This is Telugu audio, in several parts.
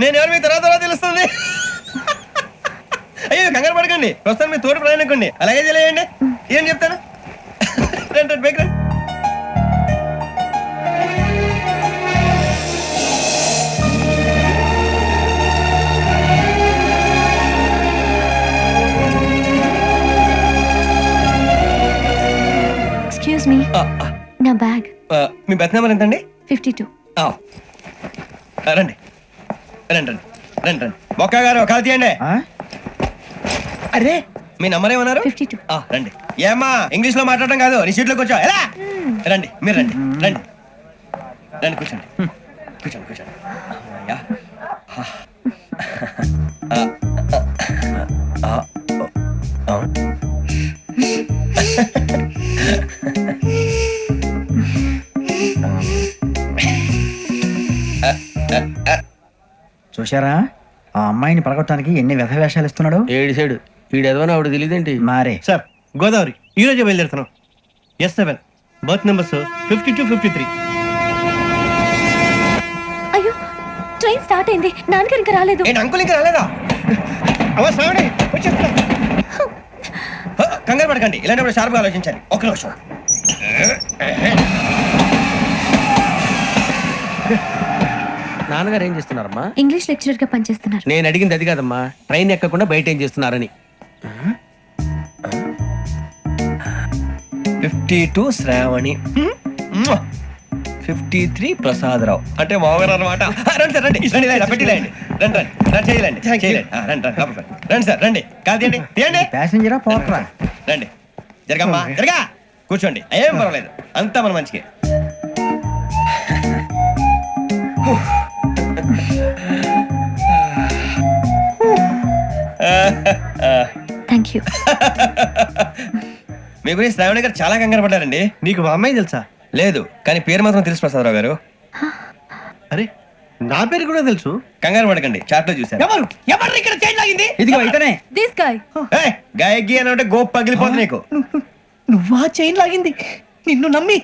నేను ఎవరు మీ తర్వాత తెలుస్తుంది. అయ్యో కంగారు పడకండి, ప్రస్తుతం మీ తోటి ప్రయాణకండి, అలాగే తెలియండి. ఏం చెప్తాను. రండి రండి బైక్ రండి. ఎక్స్క్యూజ్ మీ, నా బ్యాగ్. మీ బెత్ నెంబర్ ఎంతండి? 52. రండి రండి రండి రండి రండి. బొక్క గారు కాల్ తీయండి. అరే మీ నంబర్ ఏమన్నారు? 52. రండి. ఏమ్మా ఇంగ్లీష్ లో మాట్లాడడం కాదు, నీ సీట్లోకి వచ్చా. ఎలా రండి, మీరు రండి రండి రండి, కూర్చోండి కూర్చోండి కూర్చోండి. అయ్యా. చూశారా ఆ అమ్మాయిని పడగొట్టడానికి ఎన్ని వ్యధ వేషాలు ఇస్తున్నాడు. ఏడు సైడు వీడు ఎదవని ఆవిడ తెలియదేంటి. మారే సార్ గోదావరి ఈ రోజే బయలుదేరుతున్నాం. S7 berth numbers 52, 53. అయ్యో, ట్రైన్ స్టార్ట్ అయింది. నాన్నగారు ఇంకా రాలేదు. ఏంటి అంకుల్ ఇంకా రాలేదా? కంగారు పడకండి, ఇలాంటప్పుడు షార్ప్గా ఆలోచించాలి. ఒక నిమిషం. నాన్నగారు ఏం చేస్తున్నారమ్మా? ఇంగ్లీష్ లెక్చరర్ గా పనిచేస్తున్నారు. నేను అడిగింది అది కాదమ్మా, ట్రైన్ ఎక్కకుండా బయట ఏం చేస్తున్నారని. 52 శ్రావణి, 53 ప్రసాదరావు అంటే మామగారు అనమాట. రండి సార్ రండి రండి, ఇలా పెట్టిలేండి. రండి రండి రండి, చేయాలండి చేయాలండి. రండి రండి లోపలికి రండి సార్, రండి కాదు తీయండి తీయండి. ప్యాసింజరా పోట్రా. రండి జరగమ్మా జరగా, కూర్చోండి. ఏం పర్వాలేదు, అంతా మన మంచికి. Thank you. మీ గురించి శ్రావణి గారు చాలా కంగారు పడ్డారండి. నీకు మా అమ్మాయి తెలుసా? లేదు, కానీ పేరు మాత్రం తెలుసు ప్రసాదరావు గారు. అరే నా పేరు కూడా తెలుసు. కంగారు పడకండి, చాట్లో చూసాను. ఎవరు ఎవరు ఇక్కడ చైన్ లాగింది? ఇదిగో ఇతనే. This guy. గాయకి అని అంటే గోప్ పగిలిపోతుంది నీకు. నువ్వా చైన్ లాగింది? నిన్ను నమ్మి.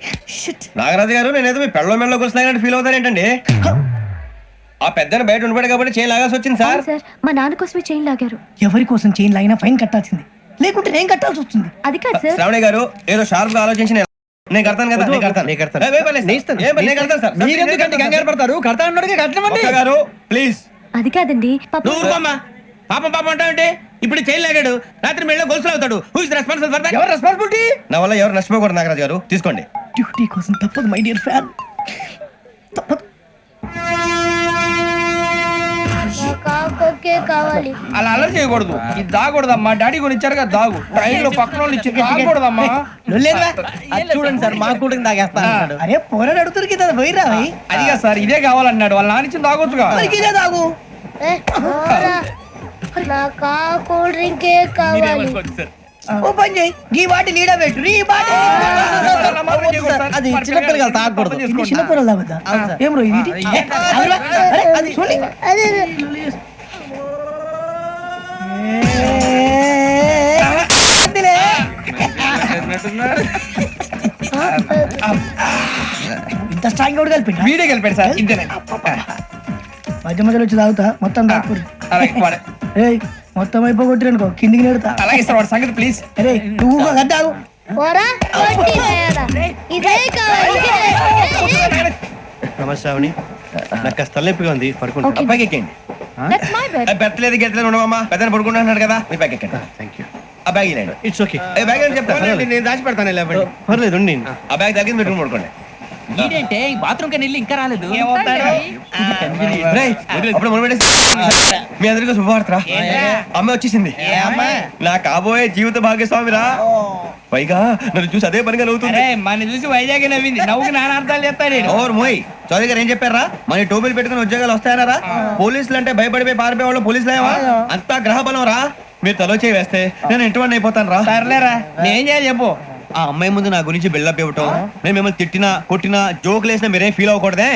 నాగరాజు గారు, నేనేదో మీ పెళ్ళ మెళ్ళలో కొలుస్తున్నానంటే ఫీల్ అవుతారేంటండి? ఆ పెద్దని బయట ఉండిపోయాడు కాబట్టి చేయి లాగాల్సి వచ్చింది సార్. సార్, మా నాన్న కోసమే చైన్ లాగారు. ఎవరి కోసం చైన్ లాగినా ఫైన్ కట్టాల్సింది, లేకుంటే నేను కట్టాల్సి వస్తుంది. అది కాదు సార్. శ్రావణి గారు ఏదో షార్ప్ గా ఆలోచించి నేను కడతాను కదా. నేను కడతాను. నేను కడతాను సార్. మీరెందుకంటే కంగారు పడతారు? కడతా అన్నాడుగా కట్టమండి. ఒక్క గారు ప్లీజ్. అది కాదండి. నువ్వు ఊరుకోమ్మా. పాపం పాపం అంటావంటే ఇప్పుడు చైన్ లాగాడు, రాత్రి మెళ్ళ గొలుసులు అవుతాడు. Who is responsible for that? ఎవరు రెస్పాన్సిబిలిటీ? నా వల్ల ఎవరు నష్టపోకూడదు నాగరాజు గారు, తీసుకోండి. డ్యూటీ కోసం తప్పదు మై డియర్ ఫ్యాన్, తప్పదు. కావాలి. అలా అలర్ చేయకూడదు. ఇది దాగకూడదమ్మా, డాడీ కొని ఇచ్చారు కదా దాగు. ట్రైన్ లో పక్కన వాళ్ళు ఇచ్చి దాగకూడదమ్మా. చూడండి సార్, మా కూడా తాగేస్తా. అరే పోరాడు అడుగుతారు కదా, పోయిరా. అదిగా సార్, ఇదే కావాలన్నాడు. వాళ్ళ నాన్న ఇచ్చింది తాగొచ్చుగా. ఇదే తాగు. నాకు కూల్ డ్రింక్ కావాలి. ఓ పని చేయి, ఈ వాటి లీడ పెట్టు. ఈ వాటి అది చిన్నపిల్లలు కదా, తాగకూడదు. చిన్నపిల్లలు తాగుతా. ఏం రో ఇది? అది చూడండి. ఇంత స్ట్రాంగ్ కూడా కలిపి వీడే గెలిపాడు సార్. ఇంతేనే మధ్య మధ్యలో వచ్చి తాగుతా, మొత్తం తాగకూడదు. మొత్తం అయిపోగొట్టిరనుకో కిందికి నేడుతా. అలాగే సార్, వాడి సంగతి ప్లీజ్. అరే నువ్వు గద్దాగు. ఇదే కావాలి. నమస్తే శ్రావణి, నాకు కాస్త తలెప్పిగా ఉంది, పడుకుంటా. Okay. పైకి ఎక్కండి. That's my bed. బెత్తలేదు గెట్టలేదు ఉండవమ్మా, పెద్దని పడుకుంటున్నాడు కదా, మీ బ్యాగ్ ఎక్కండి. Thank you. ఆ బ్యాగ్ ఇలాండి. It's okay. బ్యాగ్ అని చెప్తాను. నేను దాచి పెడతాను. పర్లేదు ఉండి. ఆ బ్యాగ్ తగ్గింది పెట్టుకుని పడుకోండి. ఏంటంటే బాత్రూమ్ కని వెళ్ళి ఇంకా రాలేదు. రేయ్, అప్పుడు మీ అందరికీ శుభవార్తరా. అమ్మాయి వచ్చేసింది, నా కాబోయే జీవిత భాగ్యస్వామిరా. పైగా నన్ను చూసి అదే పనిగా నవ్వుతుంది. మన చూసి వైజాగ్ నవ్వింది. నవ్వుకి నాన్న అర్థాలు చెప్తాను. ఓర్ మోయ్, చౌదరి గారు ఏం చెప్పారా? మన టోబీలు పెట్టుకుని ఉద్యోగాలు వస్తాయనరా? పోలీసులు అంటే భయపడిపోయి పారిపోయే వాళ్ళు పోలీసులు ఏవా? అంతా గ్రహ బలం రా. మీరు తలో చేయి వేస్తే నేను ఇంటివాడిని అయిపోతాను రా. సర్లేరా, నేనేం చేయాలి చెప్పు. ఆ అమ్మాయి ముందు నా గురించి బిల్డప్ ఇవ్వటం, నేను మిమ్మల్ని తిట్టినా కొట్టినా జోకులు వేసినా మీరేం ఫీల్ అవ్వకూడదే.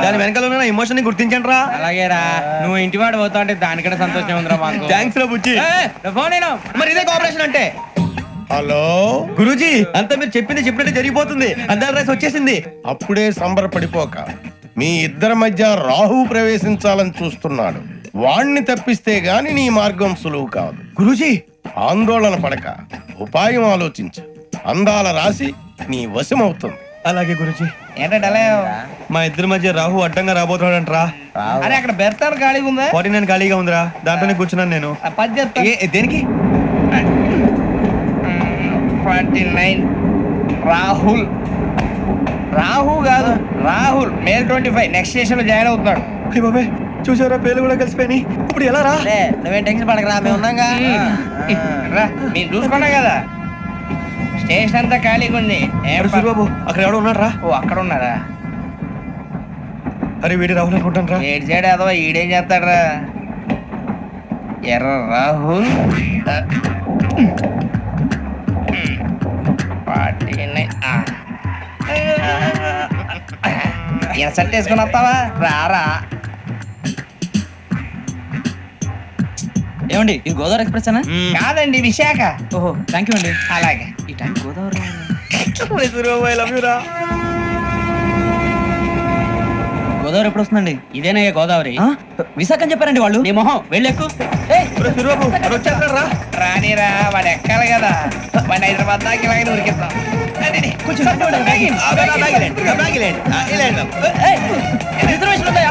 దాని వెనకాల ఉన్న ఎమోషన్ ని గుర్తించండి రా. అలాగేరా, నువ్వు ఇంటివాడు పోతా అంటే దానికంటే సంతోషం ఉందిరా మాకు. థ్యాంక్స్ రా బుచ్చి. ఫోన్ అయినా మరి ఇదే కోఆపరేషన్ అంటే. హలో గురూజీ, అంతా మీరు చెప్పింది చెప్పినట్టు జరిగిపోతుంది. అందాల రైస్ వచ్చేసింది. అప్పుడే సంబరపడిపోక, మీ ఇద్దరి మధ్య రాహు ప్రవేశించాలని చూస్తున్నాడు. వాణ్ణి తప్పిస్తే గాని నీ మార్గం సులువు కాదు. గురూజీ ఆందోళన పడక ఉపాయం ఆలోచించు. అందాల రాశి నీ వశమవుతుంది. అలాగే గురూజీ. ఏంటంటే అలా మా ఇద్దరి మధ్య రాహు అడ్డంగా రాబోతున్నాడంట్రా. అరే అక్కడ బెర్తాను ఖాళీగా ఉందా 49 ఖాళీగా ఉందిరా, దాంట్లోనే కూర్చున్నాను నేను. ఆ పది చెప్తా దేనికి? 49 రాహుల్ రాహు కాదు రాహుల్ మేల్ 25 నెక్స్ట్ స్టేషన్ లో జాయిన్ అవుతున్నాడు. అయ్య బాబాయ్, చూసారా పేర్లు కూడా కలిసిపోయినాయి. ఇప్పుడు ఎలా రా? నువ్వేం టెన్షన్ పడకరా, మేము ఉన్నాగా. రా మీరు చూసుకున్నా కదా స్టేషన్ అంతా ఖాళీగా ఉంది. ఏం ప- సూరిబాబు అక్కడ ఎవడో ఉన్నాడు రా. ఓ అక్కడ ఉన్నారా? అరే వీడి రాహుల్ అనుకుంటాను రా. ఏడు సైడ్ అదో ఈడేం చేస్తాడరా? ఎర్ర రాహుల్ 49. ఈయన సెట్ వేసుకుని వస్తావా? రారా. ఏమండి ఇది గోదావరి ఎక్స్ప్రెస్ అనా? కాదండి విశాఖ. ఓహో థ్యాంక్ యూ అండి. అలాగే ఈ time Godavari Suribabu I love you రా. గోదావరి ఎప్పుడు వస్తుందండి? ఇదేనయ్య గోదావరి. విశాఖ అని చెప్పారండి వాళ్ళు. నీ మొహం వెళ్ళెక్కు. ఒరే సూరిబాబు అక్కడ వచ్చేస్తాడు రా. రానిరా వాడు ఎక్కాలి కదా. వాడిని హైదరాబాద్ దాకా ఇలాగే ఉరికిద్దాం. ఆ బ్యాగ్ ఇలాంటి, ఆ బ్యాగ్ ఇలాంటి. రిజర్వేషన్ ఉందా?